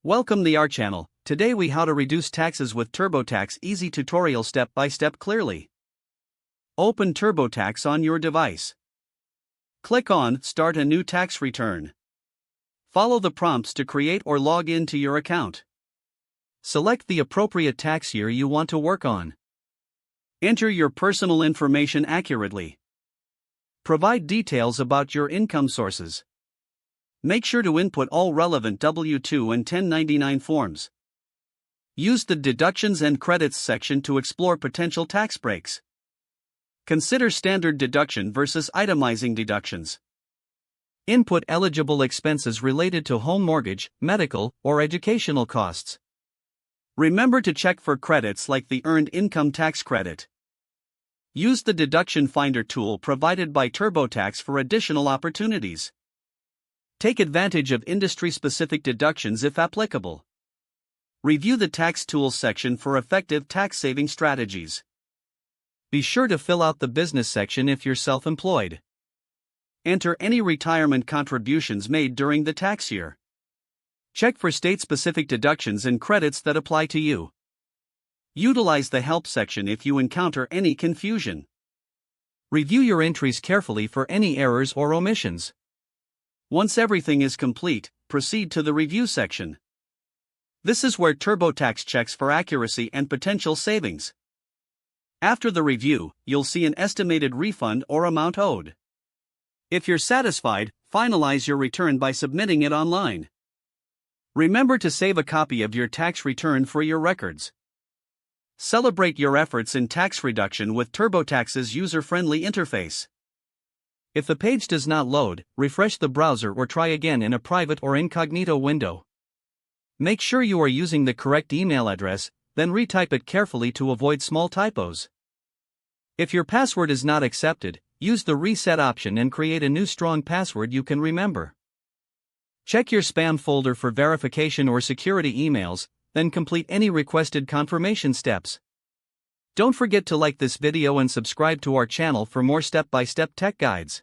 Welcome to our channel. Today we how to reduce taxes with TurboTax easy tutorial step by step clearly. Open TurboTax on your device. Click on Start a new tax return. Follow the prompts to create or log in to your account. Select the appropriate tax year you want to work on. Enter your personal information accurately. Provide details about your income sources. Make sure to input all relevant W-2 and 1099 forms. Use the Deductions and Credits section to explore potential tax breaks. Consider standard deduction versus itemizing deductions. Input eligible expenses related to home mortgage, medical, or educational costs. Remember to check for credits like the Earned Income Tax Credit. Use the Deduction Finder tool provided by TurboTax for additional opportunities. Take advantage of industry-specific deductions if applicable. Review the Tax Tools section for effective tax-saving strategies. Be sure to fill out the business section if you're self-employed. Enter any retirement contributions made during the tax year. Check for state-specific deductions and credits that apply to you. Utilize the Help section if you encounter any confusion. Review your entries carefully for any errors or omissions. Once everything is complete, proceed to the Review section. This is where TurboTax checks for accuracy and potential savings. After the review, you'll see an estimated refund or amount owed. If you're satisfied, finalize your return by submitting it online. Remember to save a copy of your tax return for your records. Celebrate your efforts in tax reduction with TurboTax's user-friendly interface. If the page does not load, refresh the browser or try again in a private or incognito window. Make sure you are using the correct email address, then retype it carefully to avoid small typos. If your password is not accepted, use the reset option and create a new strong password you can remember. Check your spam folder for verification or security emails, then complete any requested confirmation steps. Don't forget to like this video and subscribe to our channel for more step-by-step tech guides.